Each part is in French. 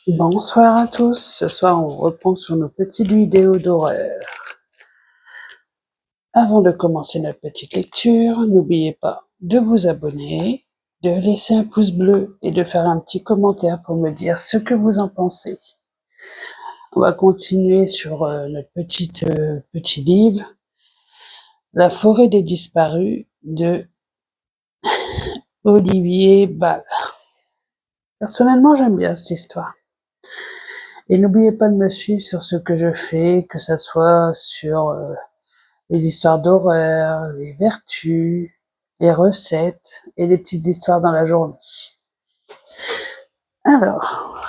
Bonsoir à tous, ce soir on reprend sur nos petites vidéos d'horreur. Avant de commencer notre petite lecture, n'oubliez pas de vous abonner, de laisser un pouce bleu et de faire un petit commentaire pour me dire ce que vous en pensez. On va continuer sur notre petit livre, La forêt des disparus de Olivier Ball. Personnellement, j'aime bien cette histoire. Et n'oubliez pas de me suivre sur ce que je fais, que ça soit sur les histoires d'horreur, les vertus, les recettes et les petites histoires dans la journée. Alors,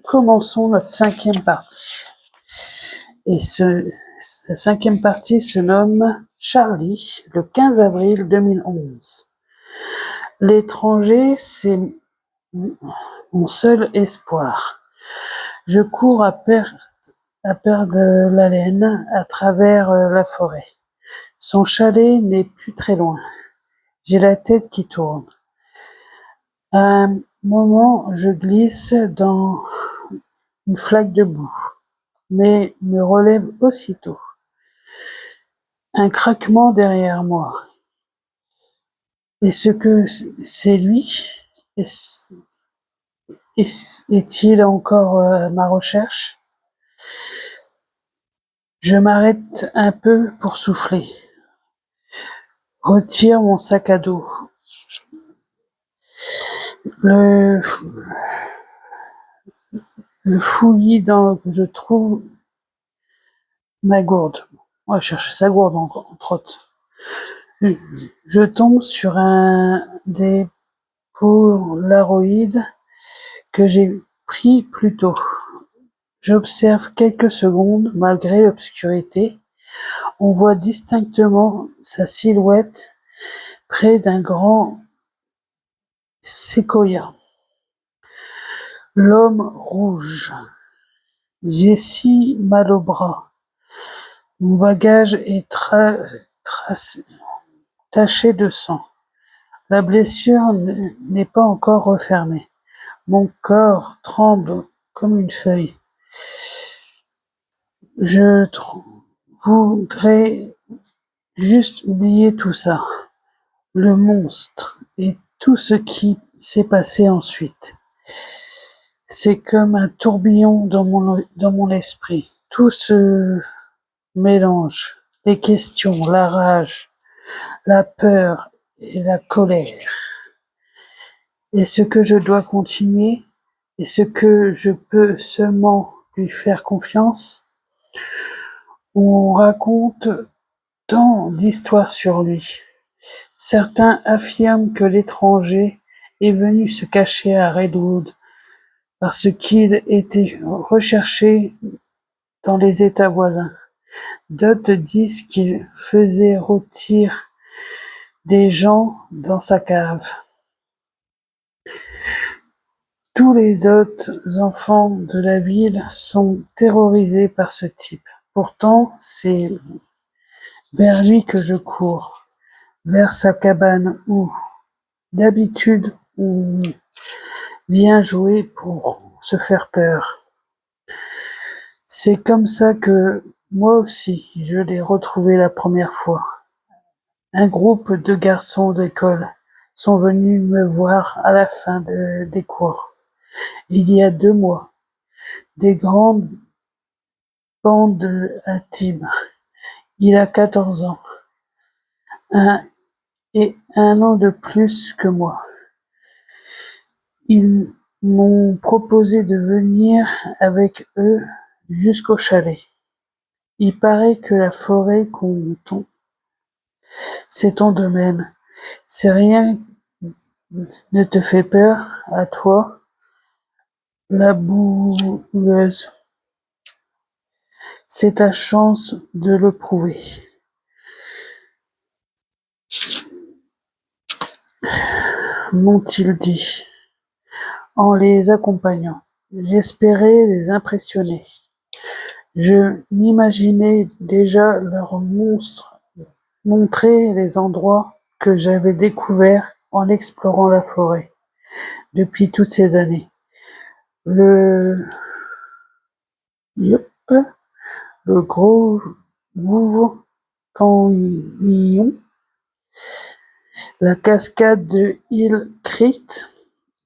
commençons notre 5e partie. Et cette 5e partie se nomme Charlie, le 15 avril 2011. L'étranger, c'est mon seul espoir. Je cours à perdre l'haleine à travers la forêt. Son chalet n'est plus très loin. J'ai la tête qui tourne. À un moment, je glisse dans une flaque de boue, mais me relève aussitôt. Un craquement derrière moi. Est-ce que c'est lui? Est-il encore à ma recherche? Je m'arrête un peu pour souffler. Retire mon sac à dos. Le fouillis je trouve ma gourde. On va chercher sa gourde entre autres. Je tombe sur un des polaroïdes que j'ai pris plus tôt. J'observe quelques secondes malgré l'obscurité. On voit distinctement sa silhouette près d'un grand séquoia. L'homme rouge. J'ai si mal au bras. Mon bagage est taché de sang. La blessure n'est pas encore refermée. Mon corps tremble comme une feuille. Je voudrais juste oublier tout ça. Le monstre et tout ce qui s'est passé ensuite. C'est comme un tourbillon dans mon esprit. Tout se mélange. Les questions, la rage, la peur et la colère. Est-ce que je dois continuer? Est-ce que je peux seulement lui faire confiance? On raconte tant d'histoires sur lui. Certains affirment que l'étranger est venu se cacher à Redwood parce qu'il était recherché dans les États voisins. D'autres disent qu'il faisait rôtir des gens dans sa cave. Tous les autres enfants de la ville sont terrorisés par ce type. Pourtant, c'est vers lui que je cours, vers sa cabane où, d'habitude, on vient jouer pour se faire peur. C'est comme ça que, moi aussi, je l'ai retrouvé la première fois. Un groupe de garçons d'école sont venus me voir à la fin des cours. Il y a 2 mois. Des grandes bandes intimes. Il a 14 ans. Un an de plus que moi. Ils m'ont proposé de venir avec eux jusqu'au chalet. Il paraît que la forêt c'est ton domaine. Si rien ne te fait peur, à toi, la bouleuse. C'est ta chance de le prouver. M'ont-ils dit, en les accompagnant. J'espérais les impressionner. Je m'imaginais déjà leur montrer les endroits que j'avais découverts en explorant la forêt depuis toutes ces années. Le, yup, le gros Gouv Canyon, la cascade de Hill Creek,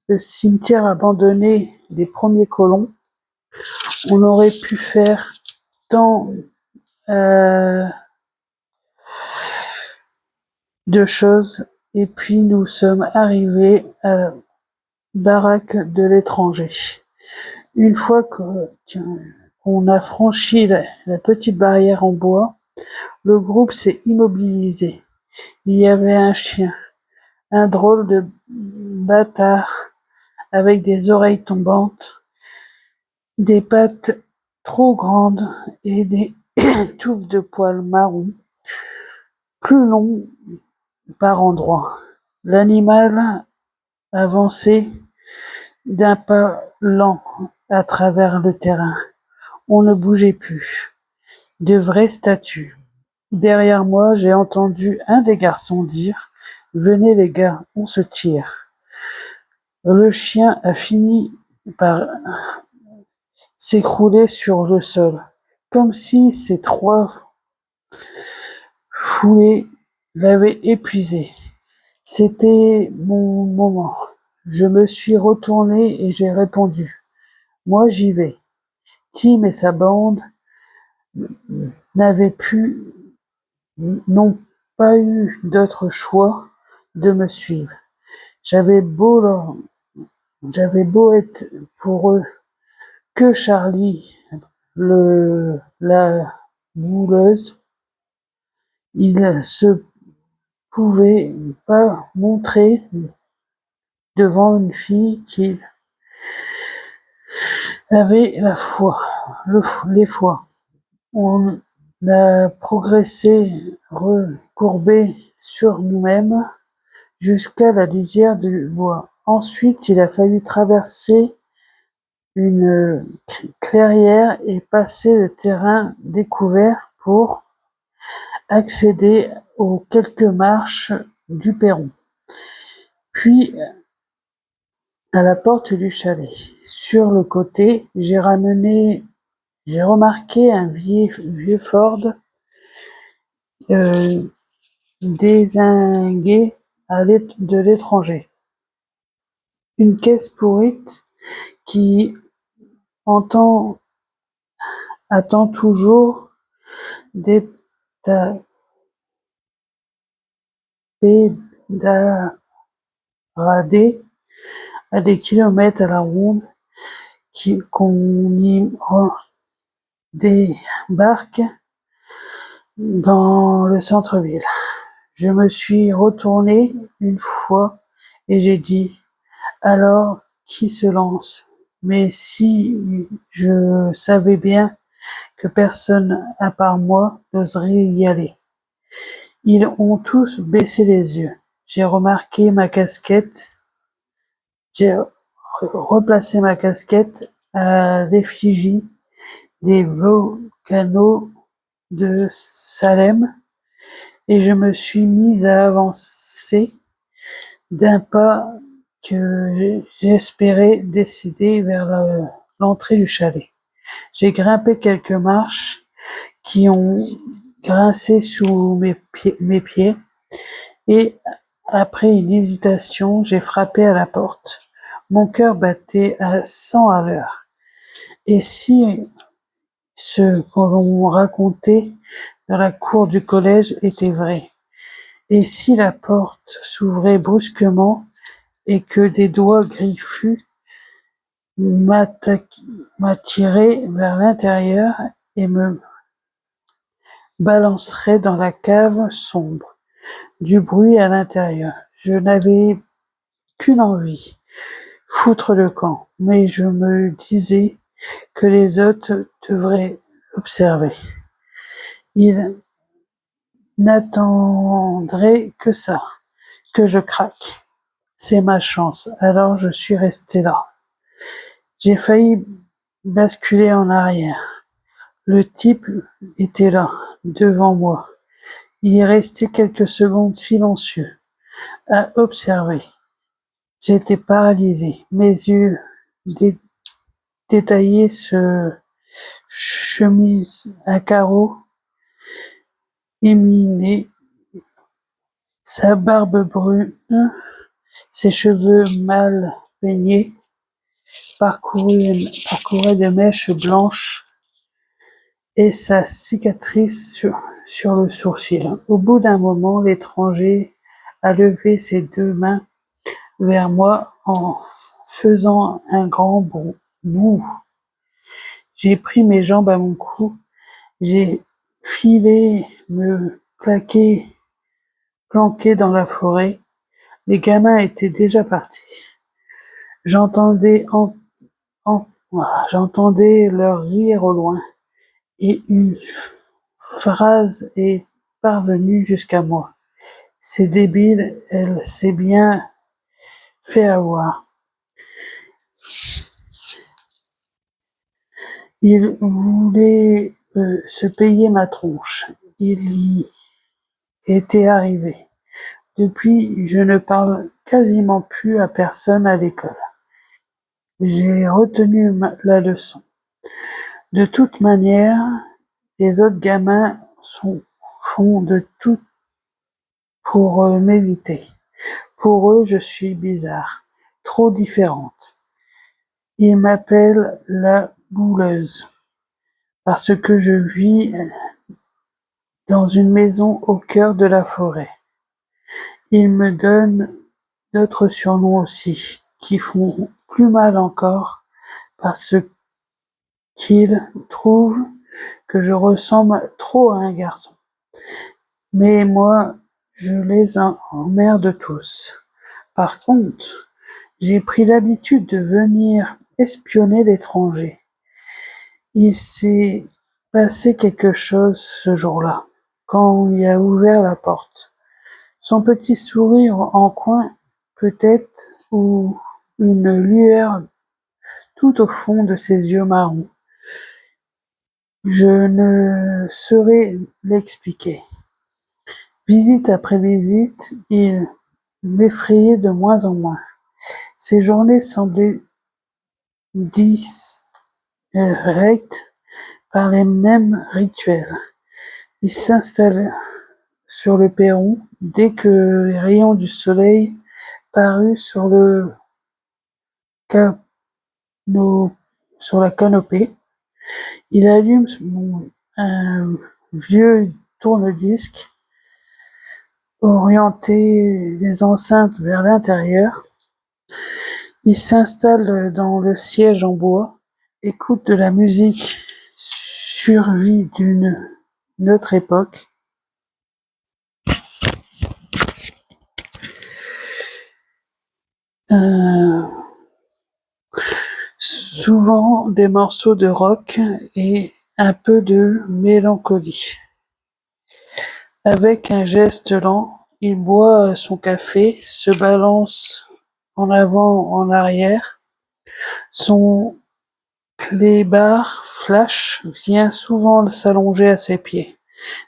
le cimetière abandonné des premiers colons. On aurait pu faire tant de choses, et puis nous sommes arrivés à la baraque de l'étranger. Une fois qu'on a franchi la petite barrière en bois, le groupe s'est immobilisé. Il y avait un chien, un drôle de bâtard avec des oreilles tombantes, des pattes trop grandes et des touffes de poils marron, plus longs par endroits. L'animal avançait d'un pas lent à travers le terrain. On ne bougeait plus. De vraies statues. Derrière moi, j'ai entendu un des garçons dire: «Venez les gars, on se tire». Le chien a fini par s'écrouler sur le sol, comme si ces trois foulées l'avaient épuisé. C'était mon moment. Je me suis retourné et j'ai répondu: «Moi j'y vais». Tim et sa bande n'avaient pu n'ont pas eu d'autre choix de me suivre. J'avais beau être pour eux que Charlie, la bouleuse, il se pouvait pas montrer devant une fille qui avait la foi, les foi. On a progressé recourbé sur nous-mêmes jusqu'à la lisière du bois. Ensuite, il a fallu traverser une clairière et passer le terrain découvert pour accéder aux quelques marches du perron, puis à la porte du chalet. Sur le côté, j'ai remarqué un vieux Ford euh, dézingué de l'étranger. Une caisse pourrite qui attend toujours dépédaradé à des kilomètres à la ronde, qu'on y débarque dans le centre-ville. Je me suis retourné une fois et j'ai dit: «Alors, qui se lance?» Mais si je savais bien que personne à part moi n'oserait y aller. Ils ont tous baissé les yeux. J'ai replacé ma casquette à l'effigie des volcanoes de Salem et je me suis mis à avancer d'un pas que j'espérais décider vers l'entrée du chalet. J'ai grimpé quelques marches qui ont grincé sous mes pieds et après une hésitation, j'ai frappé à la porte. Mon cœur battait à 100 à l'heure. Et si ce qu'on racontait dans la cour du collège était vrai? Et si la porte s'ouvrait brusquement et que des doigts griffus m'attiraient vers l'intérieur et me balanceraient dans la cave sombre? Du bruit à l'intérieur. Je n'avais qu'une envie: foutre le camp, mais je me disais que les autres devraient observer. Ils n'attendraient que ça, que je craque. C'est ma chance, alors je suis resté là. J'ai failli basculer en arrière. Le type était là, devant moi. Il est resté quelques secondes silencieux, à observer. J'étais paralysé, mes yeux détaillée chemise à carreaux éminée, sa barbe brune, ses cheveux mal peignés parcouraient de mèches blanches et sa cicatrice sur le sourcil. Au bout d'un moment, l'étranger a levé ses deux mains vers moi en faisant un grand bond. J'ai pris mes jambes à mon cou, j'ai filé me planquer dans la forêt. Les gamins étaient déjà partis. J'entendais j'entendais leur rire au loin, et une phrase est parvenue jusqu'à moi. C'est débile, elle s'est bien fait avoir. Il voulait se payer ma tronche. Il y était arrivé. Depuis, je ne parle quasiment plus à personne à l'école. J'ai retenu la leçon. De toute manière, les autres gamins font de tout pour m'éviter. Pour eux, je suis bizarre, trop différente. Ils m'appellent la bouleuse parce que je vis dans une maison au cœur de la forêt. Ils me donnent d'autres surnoms aussi, qui font plus mal encore parce qu'ils trouvent que je ressemble trop à un garçon. Mais moi, je les emmerde tous. Par contre, j'ai pris l'habitude de venir espionner l'étranger. Il s'est passé quelque chose ce jour-là, quand il a ouvert la porte. Son petit sourire en coin, peut-être, ou une lueur tout au fond de ses yeux marrons. Je ne saurais l'expliquer. Visite après visite, il m'effrayait de moins en moins. Ses journées semblaient directes par les mêmes rituels. Il s'installa sur le perron dès que les rayons du soleil parus cano- sur la canopée. Il allume un vieux tourne-disque, orienté des enceintes vers l'intérieur. Il s'installe dans le siège en bois, écoute de la musique survie d'une autre époque. Euh, Souvent des morceaux de rock et un peu de mélancolie. Avec un geste lent, il boit son café, se balance en avant, en arrière. Son clébard flash vient souvent s'allonger à ses pieds.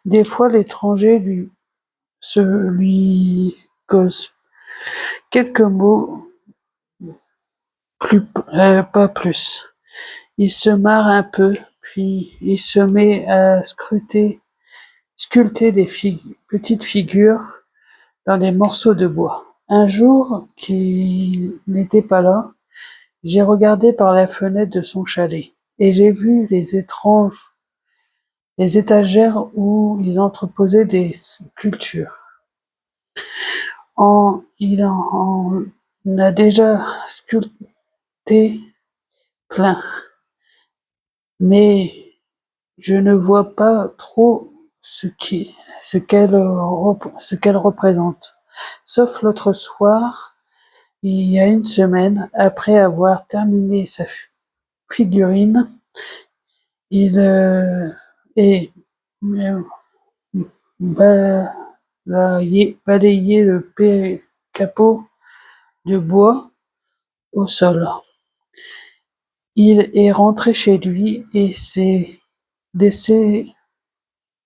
Des fois, l'étranger lui cause quelques mots, pas plus. Il se marre un peu, puis il se met à sculpter des petites figures dans des morceaux de bois. Un jour qu'il n'était pas là, j'ai regardé par la fenêtre de son chalet et j'ai vu les étagères où ils entreposaient des sculptures. Il en a déjà sculpté plein, mais je ne vois pas trop ce qu'elle représente. Sauf l'autre soir, il y a une semaine, après avoir terminé sa figurine, il est euh, balayé le capot de bois au sol. Il est rentré chez lui et laissé,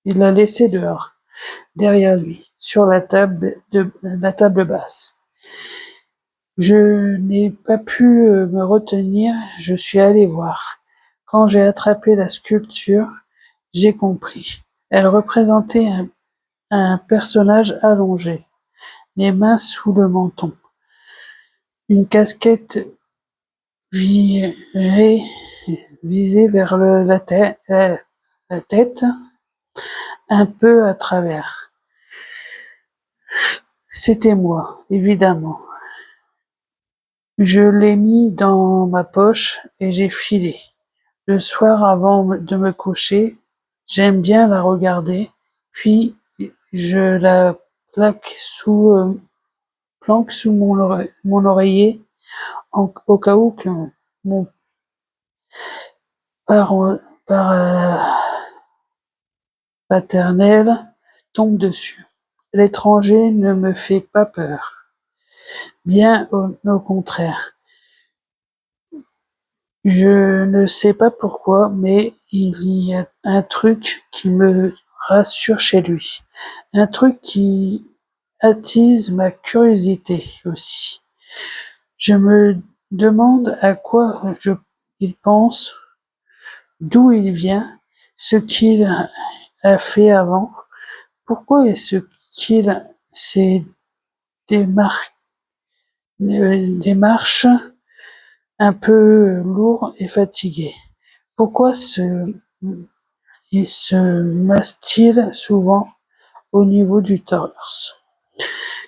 il l'a laissé dehors, derrière lui, sur la table basse. Je n'ai pas pu me retenir, je suis allé voir. Quand j'ai attrapé la sculpture, j'ai compris. Elle représentait un personnage allongé, les mains sous le menton, une casquette virée, visée vers la tête, un peu à travers. C'était moi, évidemment. Je l'ai mis dans ma poche et j'ai filé. Le soir avant de me coucher, j'aime bien la regarder, puis je la planque sous mon oreiller au cas où que mon parent paternel tombe dessus. L'étranger ne me fait pas peur, bien au contraire. Je ne sais pas pourquoi, mais il y a un truc qui me rassure chez lui, un truc qui attise ma curiosité aussi. Je me demande à quoi il pense, d'où il vient, ce qu'il a fait avant, pourquoi est-ce qu'il s'est démarche un peu lourd et fatigué. Pourquoi il se masse-t-il souvent au niveau du torse,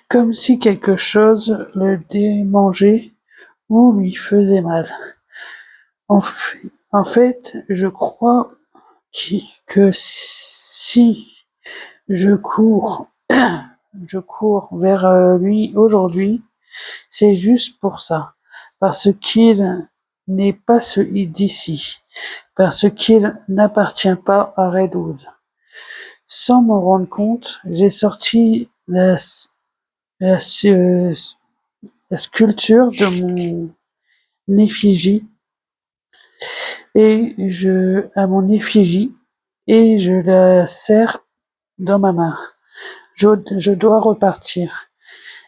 comme si quelque chose le démangeait ou lui faisait mal. En fait, je crois que si je cours, je cours vers lui aujourd'hui, c'est juste pour ça, parce qu'il n'est pas d'ici, parce qu'il n'appartient pas à Redwood. Sans m'en rendre compte, j'ai sorti la, la sculpture de mon effigie à mon effigie et je la serre dans ma main. Je dois repartir.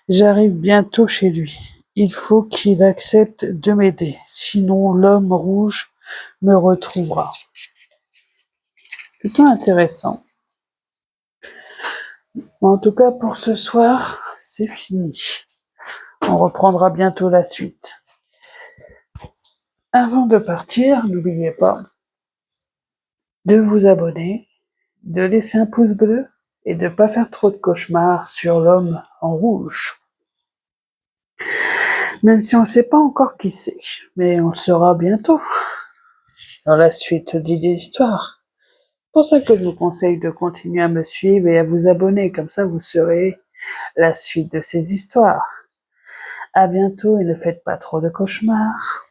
J'arrive bientôt chez lui. Il faut qu'il accepte de m'aider, sinon l'homme rouge me retrouvera. Plutôt intéressant. En tout cas, pour ce soir, c'est fini. On reprendra bientôt la suite. Avant de partir, n'oubliez pas de vous abonner, de laisser un pouce bleu et de ne pas faire trop de cauchemars sur l'homme en rouge. Même si on ne sait pas encore qui c'est, mais on le saura bientôt dans la suite de l'histoire. C'est pour ça que je vous conseille de continuer à me suivre et à vous abonner, comme ça vous saurez la suite de ces histoires. À bientôt et ne faites pas trop de cauchemars.